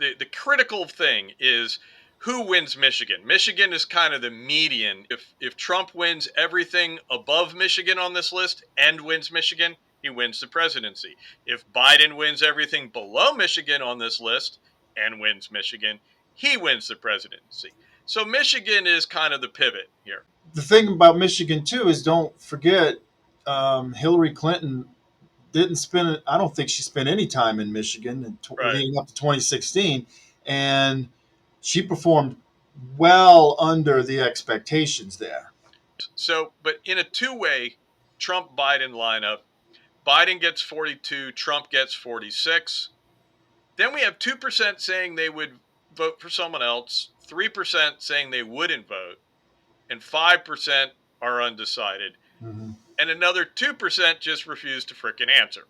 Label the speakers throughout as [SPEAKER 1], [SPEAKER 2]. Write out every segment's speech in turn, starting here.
[SPEAKER 1] the critical thing is who wins Michigan. Michigan is kind of the median. If Trump wins everything above Michigan on this list and wins Michigan, he wins the presidency. If Biden wins everything below Michigan on this list and wins Michigan, he wins the presidency. So Michigan is kind of the pivot here.
[SPEAKER 2] The thing about Michigan too is don't forget Hillary Clinton didn't spend. I don't think she spent any time in Michigan
[SPEAKER 1] Right.
[SPEAKER 2] leading up to 2016, and she performed well under the expectations there.
[SPEAKER 1] So, but in a two-way Trump Biden lineup, Biden gets 42, Trump gets 46. Then we have 2% saying they would vote for someone else, 3% saying they wouldn't vote, and 5% are undecided.
[SPEAKER 2] Mm-hmm.
[SPEAKER 1] And another 2% just refuse to frickin' answer.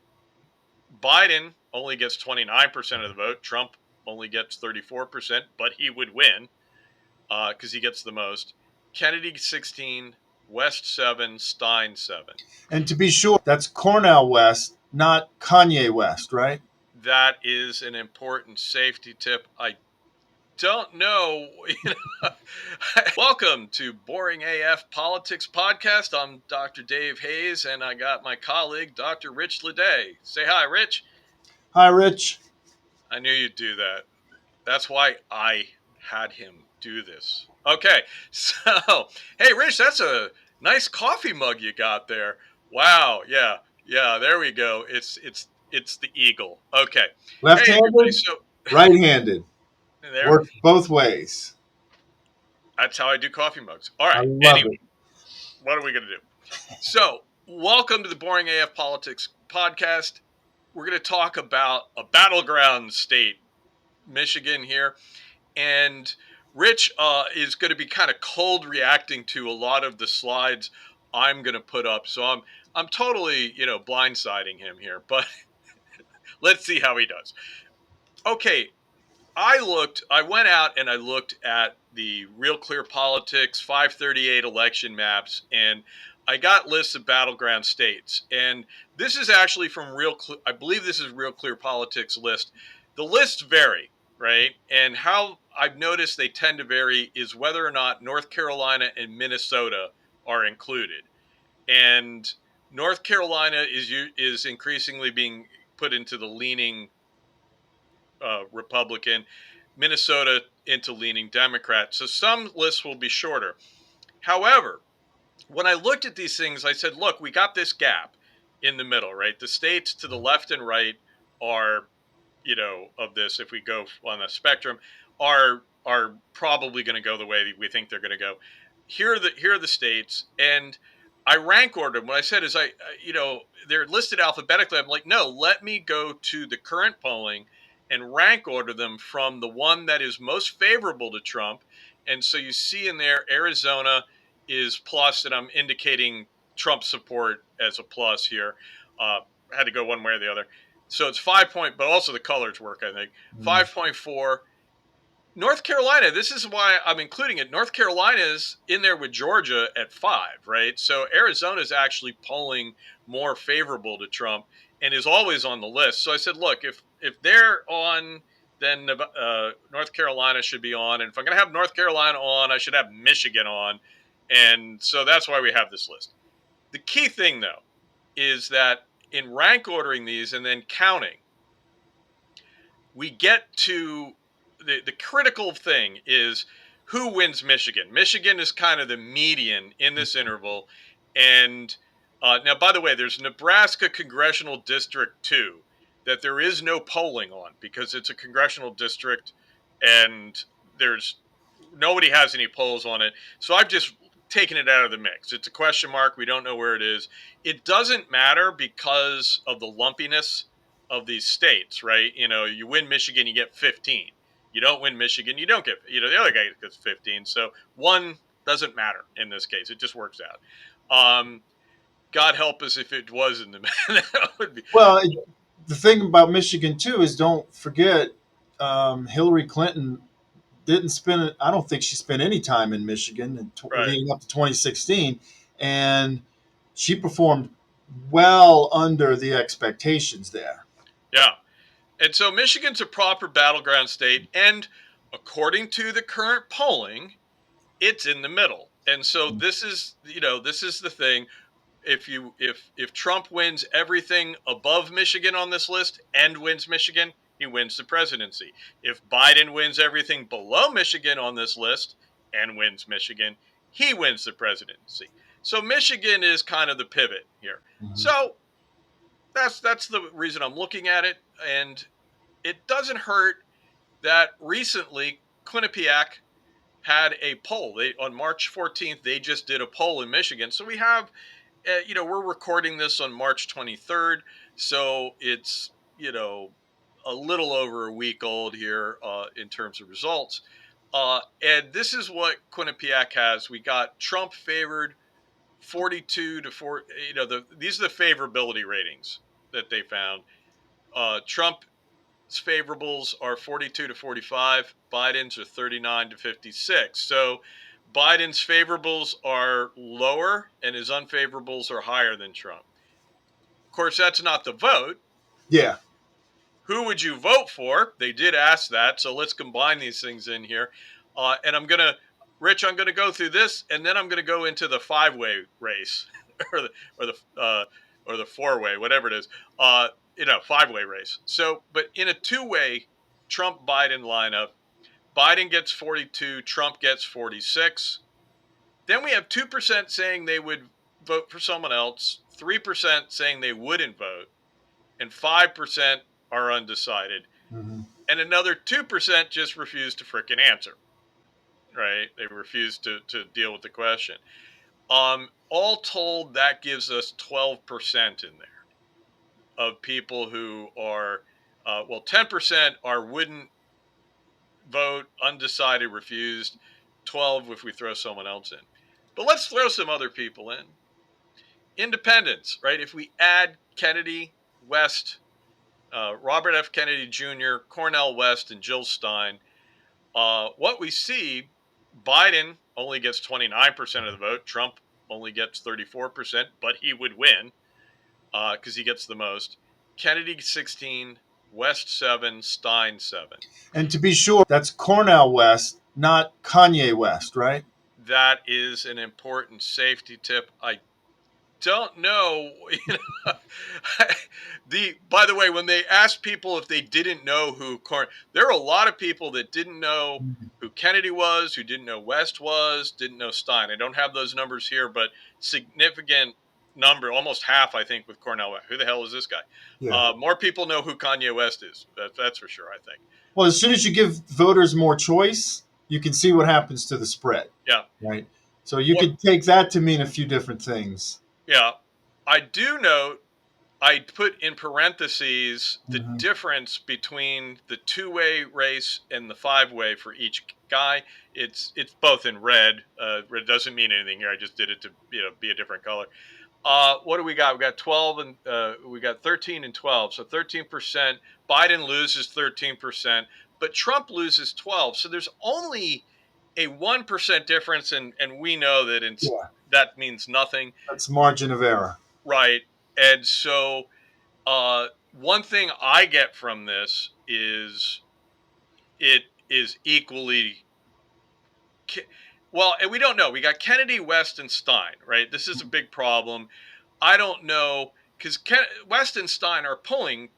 [SPEAKER 1] Biden only gets 29% of the vote. Trump only gets 34%, but he would win because he gets the most. Kennedy 16, West 7, Stein 7.
[SPEAKER 2] And to be sure, that's Cornell West, not Kanye West, right?
[SPEAKER 1] That is an important safety tip. I don't know. Welcome to Boring AF Politics Podcast. I'm Dr. Dave Hayes, and I got my colleague, Dr. Rich Ledet. Say hi, Rich.
[SPEAKER 2] Hi, Rich.
[SPEAKER 1] I knew you'd do that. That's why I had him do this. Okay, so hey, Rich, that's a nice coffee mug you got there. Wow, yeah, there we go. It's the eagle. Okay, hey everybody.
[SPEAKER 2] Left-handed,
[SPEAKER 1] So
[SPEAKER 2] right-handed,
[SPEAKER 1] there,
[SPEAKER 2] works both ways.
[SPEAKER 1] that's how I do coffee mugs. All
[SPEAKER 2] I
[SPEAKER 1] right.
[SPEAKER 2] love
[SPEAKER 1] Anyway,
[SPEAKER 2] it.
[SPEAKER 1] what are we gonna do? So, welcome to the Boring AF Politics Podcast. We're gonna talk about a battleground state, Michigan here. And Rich is going to be kind of cold reacting to a lot of the slides I'm going to put up. So I'm totally, blindsiding him here, but let's see how he does. Okay, I went out and I looked at the Real Clear Politics 538 election maps, and I got lists of battleground states. And this is actually from I believe this is Real Clear Politics list. The lists vary, right? And how I've noticed they tend to vary is whether or not North Carolina and Minnesota are included. And North Carolina is increasingly being put into the leaning Republican, Minnesota into leaning Democrat. So some lists will be shorter. However, when I looked at these things, I said, look, we got this gap in the middle, right? The states to the left and right are, of this, if we go on a spectrum, are probably going to go the way we think they're going to go. Here are the states, and I rank ordered them. What I said is they're listed alphabetically. I'm like, no, let me go to the current polling and rank order them from the one that is most favorable to Trump. And so you see in there, Arizona is plus, and I'm indicating Trump support as a plus here. Had to go one way or the other. So it's 5 point, but also the colors work, I think. 5.4. North Carolina, this is why I'm including it. North Carolina is in there with Georgia at 5, right? So Arizona is actually polling more favorable to Trump and is always on the list. So I said, look, if they're on, then North Carolina should be on. And if I'm going to have North Carolina on, I should have Michigan on. And so that's why we have this list. The key thing, though, is that in rank ordering these and then counting, we get to the critical thing is who wins Michigan. Michigan is kind of the median in this interval. And now, by the way, there's Nebraska Congressional District 2 that there is no polling on because it's a congressional district and there's nobody has any polls on it. So I've just taken it out of the mix. It's a question mark. We don't know where it is. It doesn't matter because of the lumpiness of these states, right? You win Michigan, you get 15. You don't win Michigan, you don't get, the other guy gets 15. So one doesn't matter in this case. It just works out. God help us if it was in the that would be.
[SPEAKER 2] Well, the thing about Michigan too is don't forget Hillary Clinton didn't spend. I don't think she spent any time in Michigan
[SPEAKER 1] Right.
[SPEAKER 2] leading up to 2016, and she performed well under the expectations there.
[SPEAKER 1] Yeah. And so Michigan's a proper battleground state, and according to the current polling, it's in the middle. And so this is, this is the thing. If Trump wins everything above Michigan on this list and wins Michigan, he wins the presidency. If Biden wins everything below Michigan on this list and wins Michigan, he wins the presidency. So Michigan is kind of the pivot here.
[SPEAKER 2] Mhm.
[SPEAKER 1] So that's the reason I'm looking at it, and it doesn't hurt that recently Quinnipiac had a poll. They on March 14th they just did a poll in Michigan. So we have we're recording this on March 23rd, so it's a little over a week old here in terms of results. And this is what Quinnipiac has. We got Trump favored 42 to 4. These are the favorability ratings that they found. Trump's favorables are 42 to 45. Biden's are 39 to 56. So Biden's favorables are lower and his unfavorables are higher than Trump. Of course, that's not the vote.
[SPEAKER 2] Yeah.
[SPEAKER 1] Who would you vote for? They did ask that. So let's combine these things in here. And Rich, I'm going to go through this and then I'm going to go into the 5-way race or the 4-way, whatever it is, 5-way race. So, but in a 2-way Trump Biden lineup, Biden gets 42, Trump gets 46. Then we have 2% saying they would vote for someone else, 3% saying they wouldn't vote, and 5% are undecided.
[SPEAKER 2] Hmm.
[SPEAKER 1] And another 2% just refuse to frickin' answer, right? They refuse to deal with the question. All told, that gives us 12% in there of people who are, 10% are wouldn't vote, undecided, refused, 12 if we throw someone else in. But let's throw some other people in. Independents, right? If we add Kennedy, West, Robert F. Kennedy Jr., Cornell West, and Jill Stein, what we see, Biden only gets 29% of the vote. Trump only gets 34%, but he would win because he gets the most. Kennedy 16, West 7, Stein 7.
[SPEAKER 2] And to be sure, that's Cornell West, not Kanye West, right?
[SPEAKER 1] That is an important safety tip. I don't know. The By the way, when they asked people if they didn't know there are a lot of people that didn't know who Kennedy was, who didn't know West was, didn't know Stein. I don't have those numbers here, but significant number, almost half, I think, with Cornell. Who the hell is this guy?
[SPEAKER 2] Yeah.
[SPEAKER 1] More people know who Kanye West is. That's for sure. I think.
[SPEAKER 2] Well, as soon as you give voters more choice, you can see what happens to the spread,
[SPEAKER 1] Yeah.
[SPEAKER 2] right? So you
[SPEAKER 1] What?
[SPEAKER 2] could take that to mean a few different things.
[SPEAKER 1] Yeah. I do note I put in parentheses the
[SPEAKER 2] Hmm.
[SPEAKER 1] difference between the 2-way race and the 5-way for each guy. It's both in red. Red doesn't mean anything here. I just did it to be a different color. What do we got? We got 12 and we got 13 and 12. So 13%. Biden loses 13%, but Trump loses 12. So there's only a 1% difference, and we know that
[SPEAKER 2] Yeah,
[SPEAKER 1] that means nothing,
[SPEAKER 2] that's margin of error.
[SPEAKER 1] right? And so one thing I get from this is it is equally well, and we don't know. We got Kennedy, West, and Stein, right? This is a big problem. I don't know because West and Stein are pulling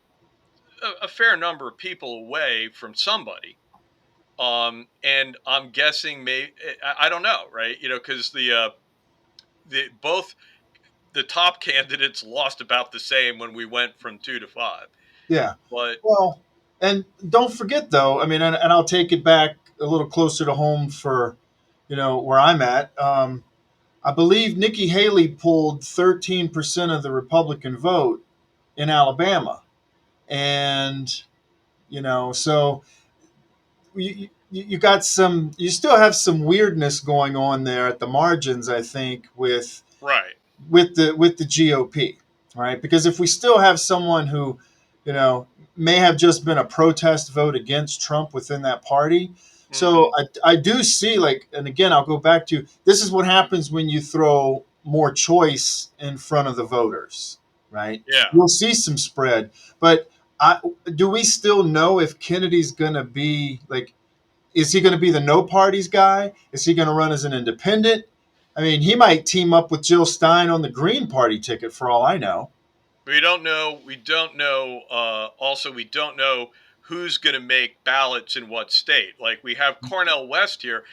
[SPEAKER 1] a fair number of people away from somebody. And I'm guessing maybe I don't know, right? Because the both the top candidates lost about the same when we went from 2 to 5,
[SPEAKER 2] Yeah.
[SPEAKER 1] but
[SPEAKER 2] Well, and don't forget though. I mean, and I'll take it back a little closer to home for, where I'm at. I believe Nikki Haley pulled 13% of the Republican vote in Alabama, and so you got you still have some weirdness going on there at the margins. I think
[SPEAKER 1] right.
[SPEAKER 2] with the GOP, right? Because if we still have someone who, you know, may have just been a protest vote against Trump within that party. So
[SPEAKER 1] Hmm.
[SPEAKER 2] I do see, like, and again, I'll go back to this is what happens when you throw more choice in front of the voters, right?
[SPEAKER 1] Yeah.
[SPEAKER 2] You'll see some spread, but I, do we still know if Kennedy's going to be like, is he going to be the no parties guy? Is he going to run as an independent? I mean, he might team up with Jill Stein on the Green Party ticket for all I know.
[SPEAKER 1] We don't know. We don't know. Also, we don't know who's going to make ballots in what state. Like we have Cornell West here.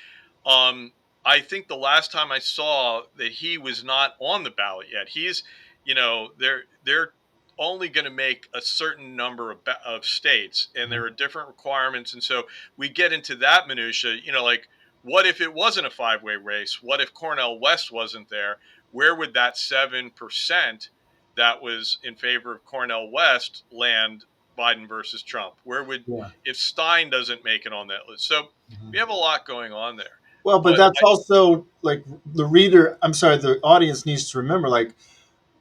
[SPEAKER 1] Um, I think the last time I saw that he was not on the ballot yet. He's, they're only going to make a certain number of states, and there are different requirements, and so we get into that minutia. Like what if it wasn't a five-way race? What if Cornell West wasn't there? Where would that 7% that was in favor of Cornell West land Biden versus Trump? Where would
[SPEAKER 2] Yeah.
[SPEAKER 1] if Stein doesn't make it on that list? So we have a lot going on there.
[SPEAKER 2] Well, but
[SPEAKER 1] But
[SPEAKER 2] that's also like the reader, I'm sorry, the audience needs to remember, like,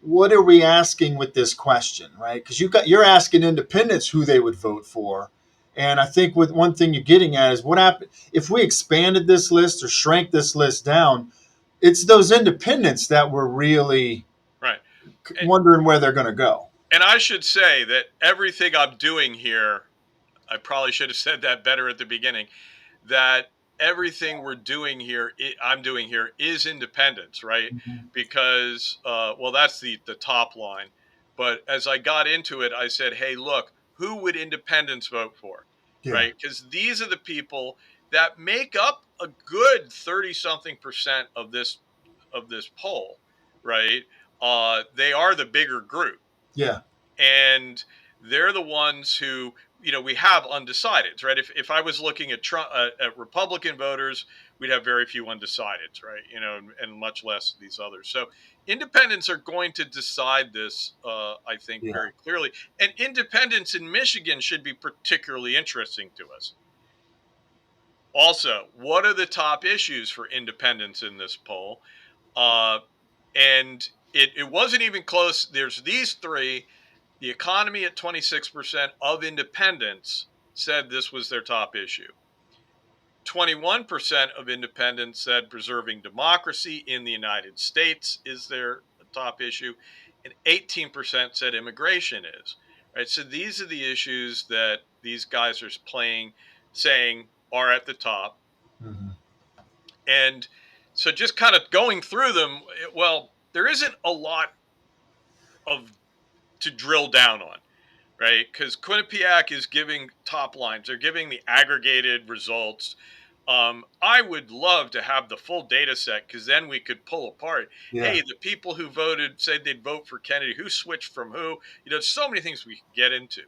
[SPEAKER 2] what are we asking with this question, right? Because you're asking independents who they would vote for, and I think with one thing you're getting at is what happened if we expanded this list or shrank this list down. It's those independents that were really
[SPEAKER 1] right, and,
[SPEAKER 2] wondering where they're going to go.
[SPEAKER 1] and I should say that everything I'm doing here, I probably should have said that better at the beginning. That everything I'm doing here is independence, right?
[SPEAKER 2] Mhm.
[SPEAKER 1] Because well, that's the top line. But as I got into it, I said, hey, look, who would independents vote for,
[SPEAKER 2] Yeah,
[SPEAKER 1] right? Because these are the people that make up a good 30 something percent of this poll, right? They are the bigger group,
[SPEAKER 2] yeah,
[SPEAKER 1] and they're the ones who, we have undecideds, right? If I was looking at Trump, at Republican voters, we'd have very few undecideds, right? And much less these others. So independents are going to decide this, I think,
[SPEAKER 2] yeah.
[SPEAKER 1] very clearly. And independents in Michigan should be particularly interesting to us. Also, what are the top issues for independents in this poll? Uh, and it wasn't even close. There's these three. The economy at 26% of independents said this was their top issue. 21% of independents said preserving democracy in the United States is their top issue. And 18% said immigration is. Right. So these are the issues that these guys are saying are at the top.
[SPEAKER 2] Hmm.
[SPEAKER 1] And so just kind of going through them, well, there isn't a lot of to drill down on, right? Because Quinnipiac is giving top lines. They're giving the aggregated results. I would love to have the full data set because then we could pull apart.
[SPEAKER 2] Yeah.
[SPEAKER 1] Hey, the people who voted said they'd vote for Kennedy. Who switched from who? So many things we could get into.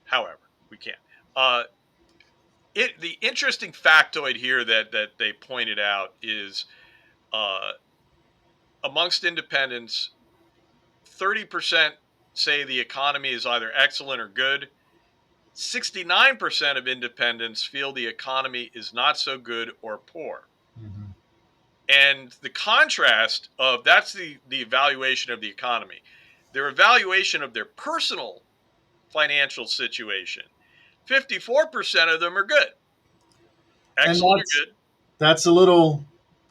[SPEAKER 1] However, we can't. Uh, the interesting factoid here that they pointed out is uh, amongst independents, 30% say the economy is either excellent or good. 69% of independents feel the economy is not so good or poor.
[SPEAKER 2] Hmm.
[SPEAKER 1] And the contrast of that's the evaluation of the economy. Their evaluation of their personal financial situation. 54% of them are good.
[SPEAKER 2] And
[SPEAKER 1] Excellent or good.
[SPEAKER 2] that's a little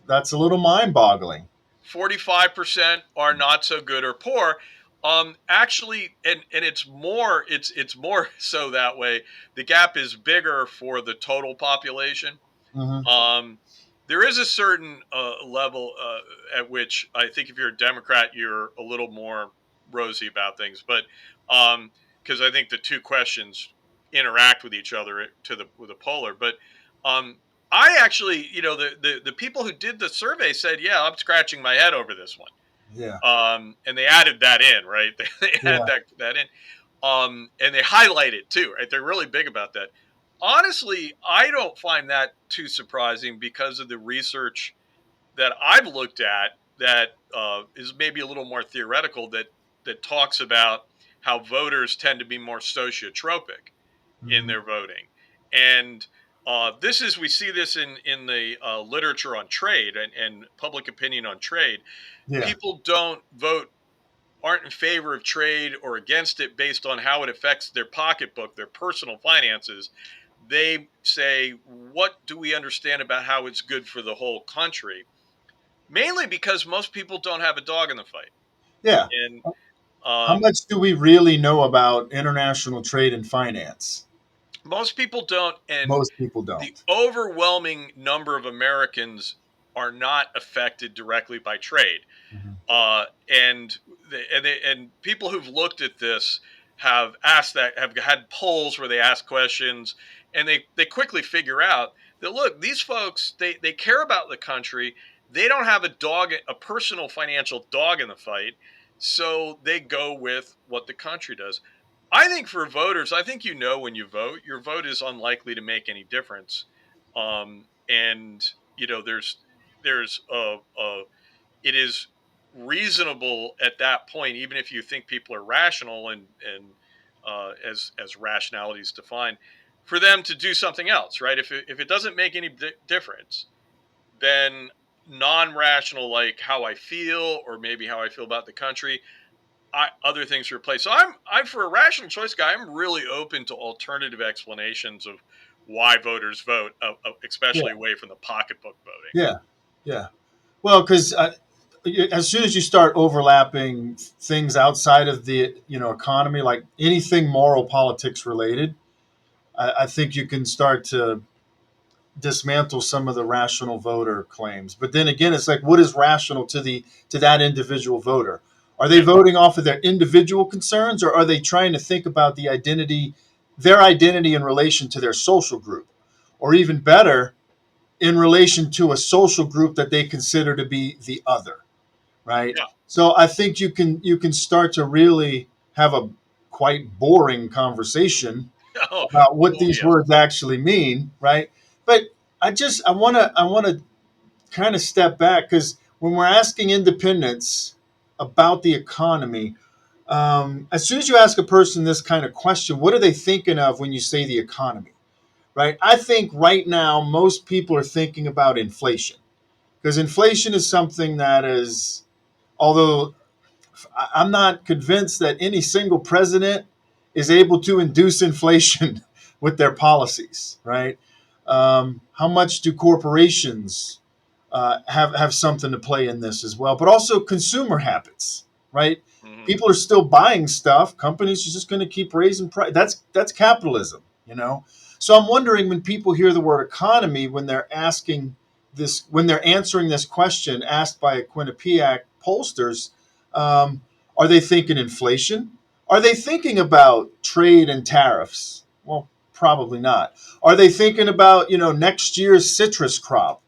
[SPEAKER 2] that's a little mind-boggling.
[SPEAKER 1] 45% are not so good or poor. Actually, and it's more so that way. The gap is bigger for the total population.
[SPEAKER 2] Hmm.
[SPEAKER 1] Um, there is a certain level at which I think if you're a Democrat, you're a little more rosy about things. But because I think the two questions interact with each other with a polar. But um, I actually, the people who did the survey said, yeah, I'm scratching my head over this one.
[SPEAKER 2] Yeah,
[SPEAKER 1] And they added that in, right? They had
[SPEAKER 2] yeah,
[SPEAKER 1] that in, and they highlight it too, right? They're really big about that. Honestly, I don't find that too surprising because of the research that I've looked at that is maybe a little more theoretical that talks about how voters tend to be more sociotropic in
[SPEAKER 2] hmm,
[SPEAKER 1] their voting, and we see this in the literature on trade and public opinion on trade.
[SPEAKER 2] yeah,
[SPEAKER 1] People don't vote aren't in favor of trade or against it based on how it affects their pocketbook, their personal finances. They say, what do we understand about how it's good for the whole country? Mainly because most people don't have a dog in the fight.
[SPEAKER 2] yeah.
[SPEAKER 1] And
[SPEAKER 2] How
[SPEAKER 1] Um,
[SPEAKER 2] much do we really know about international trade and finance?
[SPEAKER 1] Most people don't, and
[SPEAKER 2] Most people
[SPEAKER 1] the
[SPEAKER 2] don't.
[SPEAKER 1] overwhelming number of Americans are not affected directly by trade.
[SPEAKER 2] Mhm.
[SPEAKER 1] And and people who've looked at this have asked that have had polls where they ask questions, and they quickly figure out that look, these folks they care about the country. They don't have a personal financial dog in the fight, so they go with what the country does. I think for voters, I think when you vote, your vote is unlikely to make any difference. And there's a it is reasonable at that point, even if you think people are rational and as rationality is defined, for them to do something else, right? If it doesn't make any difference, then non-rational, like how I feel or maybe how I feel about the country, other things replace. So I'm for a rational choice guy. I'm really open to alternative explanations of why voters vote,
[SPEAKER 2] Yeah,
[SPEAKER 1] especially away from the pocketbook voting.
[SPEAKER 2] yeah, yeah. Well, because as soon as you start overlapping things outside of the economy, like anything moral politics related, I think you can start to dismantle some of the rational voter claims. But then again, it's like, what is rational to that individual voter? Are they
[SPEAKER 1] Yeah.
[SPEAKER 2] voting off of their individual concerns, or are they trying to think about their identity in relation to their social group, or even better, in relation to a social group that they consider to be the other, right?
[SPEAKER 1] Yeah.
[SPEAKER 2] So I think you can start to really have a quite boring conversation
[SPEAKER 1] Oh,
[SPEAKER 2] about what
[SPEAKER 1] oh
[SPEAKER 2] these
[SPEAKER 1] yeah.
[SPEAKER 2] words actually mean, right? But I want to kind of step back, because when we're asking independents about the economy, as soon as you ask a person this kind of question, what are they thinking of when you say the economy, right? I think right now most people are thinking about inflation, because inflation is something that is, although I'm not convinced that any single president is able to induce inflation with their policies, right? How much do corporations have something to play in this as well? But also consumer habits, right?
[SPEAKER 1] Hmm.
[SPEAKER 2] People are still buying stuff. Companies are just going to keep raising price. That's capitalism, you know. So I'm wondering, when people hear the word economy, when they're answering this question asked by Quinnipiac pollsters, um, are they thinking inflation? Are they thinking about trade and tariffs? Well, probably not. Are they thinking about next year's citrus crop?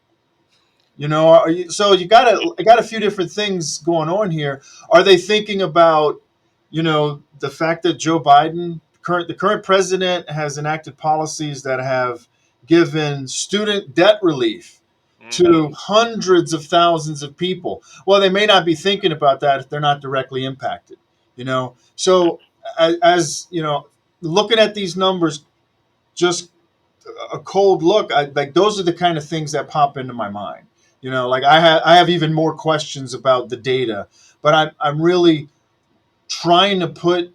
[SPEAKER 2] So you got a few different things going on here. Are they thinking about the fact that the current president, has enacted policies that have given student debt relief
[SPEAKER 1] Hmm.
[SPEAKER 2] to hundreds of thousands of people? Well, they may not be thinking about that if they're not directly impacted. So as looking at these numbers, just a cold look, like those are the kind of things that pop into my mind. Like I have even more questions about the data, but I'm really trying to put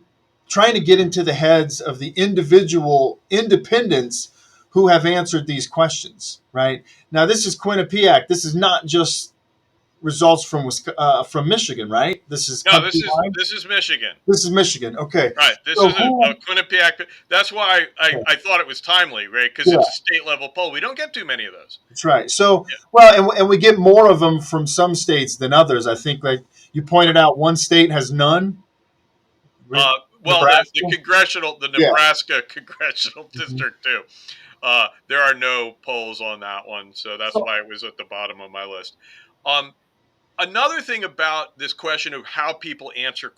[SPEAKER 2] trying to get into the heads of the individual independents who have answered these questions. Right now, this is Quinnipiac. This is not just results from Michigan, right? This is
[SPEAKER 1] No, this is
[SPEAKER 2] countrywide.
[SPEAKER 1] this is Michigan.
[SPEAKER 2] This is Michigan. Okay,
[SPEAKER 1] Right. This
[SPEAKER 2] so
[SPEAKER 1] is a
[SPEAKER 2] who?
[SPEAKER 1] Quinnipiac. That's why
[SPEAKER 2] Yeah,
[SPEAKER 1] I thought it was timely, right? Because
[SPEAKER 2] yeah,
[SPEAKER 1] it's a state level poll. We don't get too many of those.
[SPEAKER 2] that's right. So,
[SPEAKER 1] Yeah.
[SPEAKER 2] well, and we get more of them from some states than others. I think, like you pointed
[SPEAKER 1] Right.
[SPEAKER 2] out, one state has none.
[SPEAKER 1] Uh, well,
[SPEAKER 2] Nebraska.
[SPEAKER 1] the
[SPEAKER 2] Yeah.
[SPEAKER 1] Nebraska congressional
[SPEAKER 2] Mhm.
[SPEAKER 1] district too. There are no polls on that one, so that's
[SPEAKER 2] So
[SPEAKER 1] why it was at the bottom of my list. Um, Another thing about this question of how people answer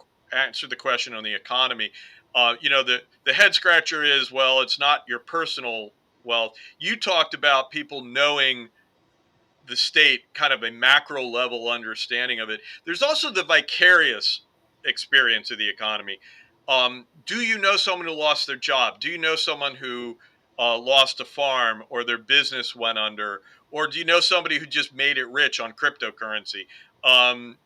[SPEAKER 1] the question on the economy, the head scratcher is, well, it's not your personal wealth. You talked about people knowing the state, kind of a macro level understanding of it. There's also the vicarious experience of the economy. Do you know someone who lost their job? Do you know someone who lost a farm or their business went under? Or do you know somebody who just made it rich on cryptocurrency? And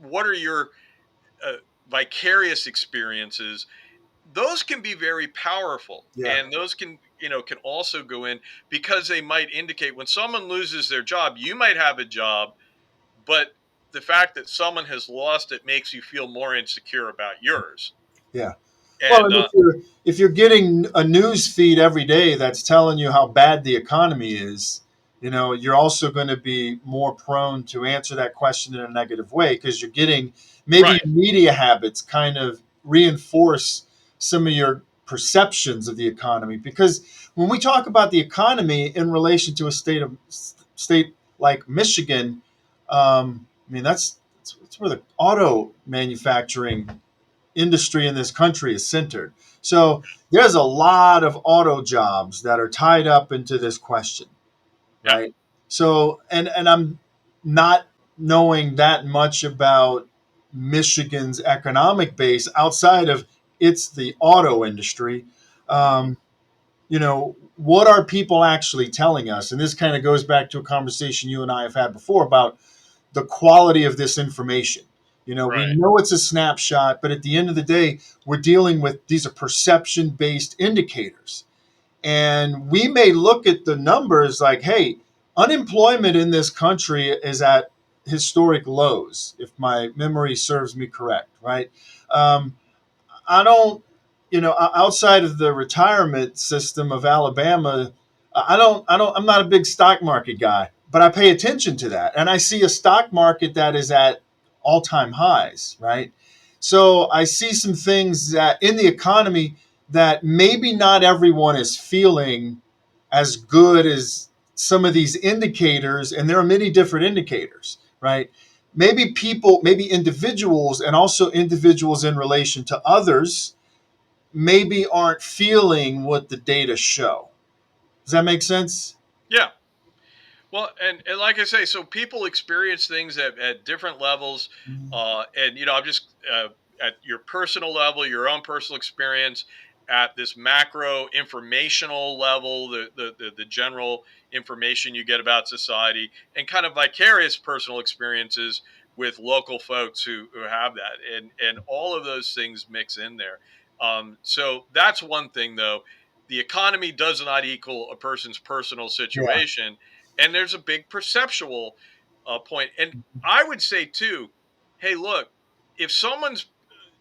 [SPEAKER 1] what are your uh, vicarious experiences? Those can be very powerful,
[SPEAKER 2] yeah,
[SPEAKER 1] and those can also go in because they might indicate when someone loses their job, you might have a job, but the fact that someone has lost it makes you feel more insecure about yours.
[SPEAKER 2] Yeah. Well,
[SPEAKER 1] And
[SPEAKER 2] and if you're getting a news feed every day that's telling you how bad the economy is, you're also going to be more prone to answer that question in a negative way because you're getting maybe
[SPEAKER 1] right,
[SPEAKER 2] your media habits kind of reinforce some of your perceptions of the economy. Because when we talk about the economy in relation to a state like Michigan, I mean that's where the auto manufacturing industry in this country is centered. So there's a lot of auto jobs that are tied up into this question,
[SPEAKER 1] yeah,
[SPEAKER 2] right? So and I'm not knowing that much about Michigan's economic base outside of it's the auto industry.
[SPEAKER 1] hmm,
[SPEAKER 2] What are people actually telling us? And this kind of goes back to a conversation you and I have had before about the quality of this information. We
[SPEAKER 1] right,
[SPEAKER 2] know it's a snapshot, but at the end of the day, we're dealing with these are perception based indicators. And we may look at the numbers like, hey, unemployment in this country is at historic lows, if my memory serves me correct, right? Um, I don't, outside of the retirement system of Alabama, I'm not a big stock market guy, but I pay attention to that. And I see a stock market that is at all time highs, right? So I see some things that in the economy that maybe not everyone is feeling as good as some of these indicators. And there are many different indicators, right? Maybe individuals and also individuals in relation to others maybe aren't feeling what the data show. Does that make sense?
[SPEAKER 1] yeah. Well, and like I say, so people experience things at different levels, and I'm just at your personal level, your own personal experience, at this macro informational level, the general information you get about society, and kind of vicarious personal experiences with local folks who have that, and all of those things mix in there. So that's one thing, though. The economy does not equal a person's personal
[SPEAKER 2] Yeah.
[SPEAKER 1] situation, and there's a big perceptual point. And I would say too, hey, look, if someone's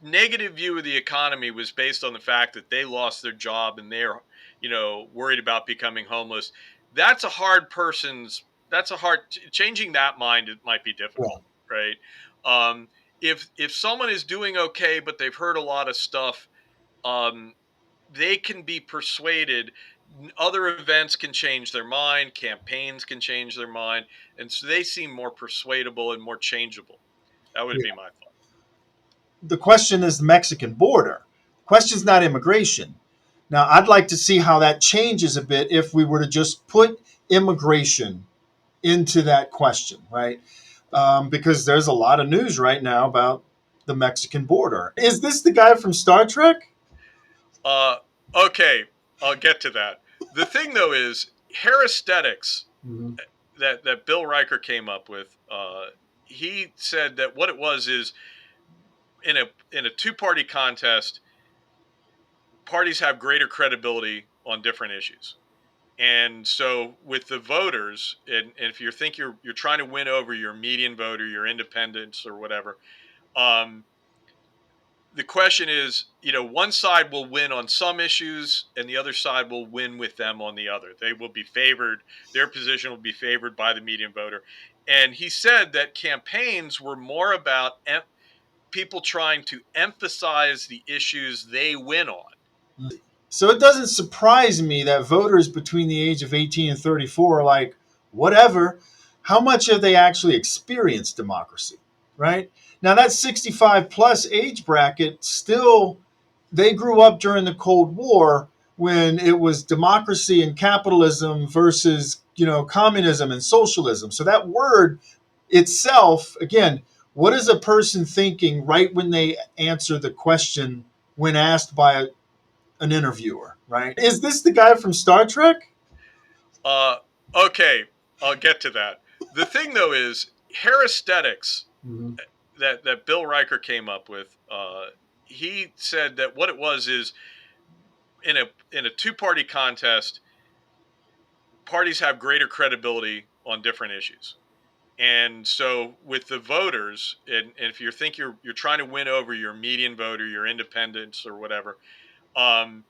[SPEAKER 1] negative view of the economy was based on the fact that they lost their job and they're worried about becoming homeless, that's a hard person's that's a hard changing that mind. It might be
[SPEAKER 2] Yeah.
[SPEAKER 1] difficult, right? um if someone is doing okay but they've heard a lot of stuff, um they can be persuaded. Other events can change their mind, campaigns can change their mind, and so they seem more persuadable and more changeable. That would be
[SPEAKER 2] Yeah.
[SPEAKER 1] my thought.
[SPEAKER 2] The question is the Mexican border. The question's not immigration. Now, I'd like to see how that changes a bit if we were to just put immigration into that question, right? Because there's a lot of news right now about the Mexican border. Is this the guy from Star Trek?
[SPEAKER 1] uh okay, I'll get to that. The thing though is herestetics
[SPEAKER 2] Mm-hmm.
[SPEAKER 1] that Bill Riker came up with. He said that what it was is, in a two-party contest, parties have greater credibility on different issues. And so with the voters, and if you think you're trying to win over your median voter, your independents or whatever, um, the question is, one side will win on some issues and the other side will win with them on the other. They will be favored, their position will be favored by the median voter. And he said that campaigns were more about people trying to emphasize the issues they win on.
[SPEAKER 2] So it doesn't surprise me that voters between the age of 18 and 34 are like, whatever. How much have they actually experienced democracy? Right? Now, that 65 plus age bracket still, they grew up during the Cold War when it was democracy and capitalism versus, communism and socialism. So that word itself, again, what is a person thinking right when they answer the question when asked by an interviewer, right? Is this the guy from Star Trek?
[SPEAKER 1] Uh, okay, I'll get to that. The thing though is herestetics
[SPEAKER 2] Mm-hmm.
[SPEAKER 1] that Bill Riker came up with. He said that what it was is, in a two-party contest, parties have greater credibility on different issues. And so with the voters, and if you think you're trying to win over your median voter, your independents or whatever, um,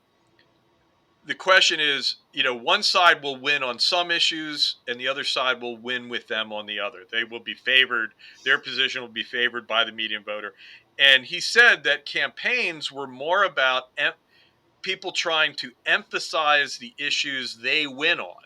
[SPEAKER 1] the question is, one side will win on some issues and the other side will win with them on the other. They will be favored, their position will be favored by the median voter. And he said that campaigns were more about people trying to emphasize the issues they win on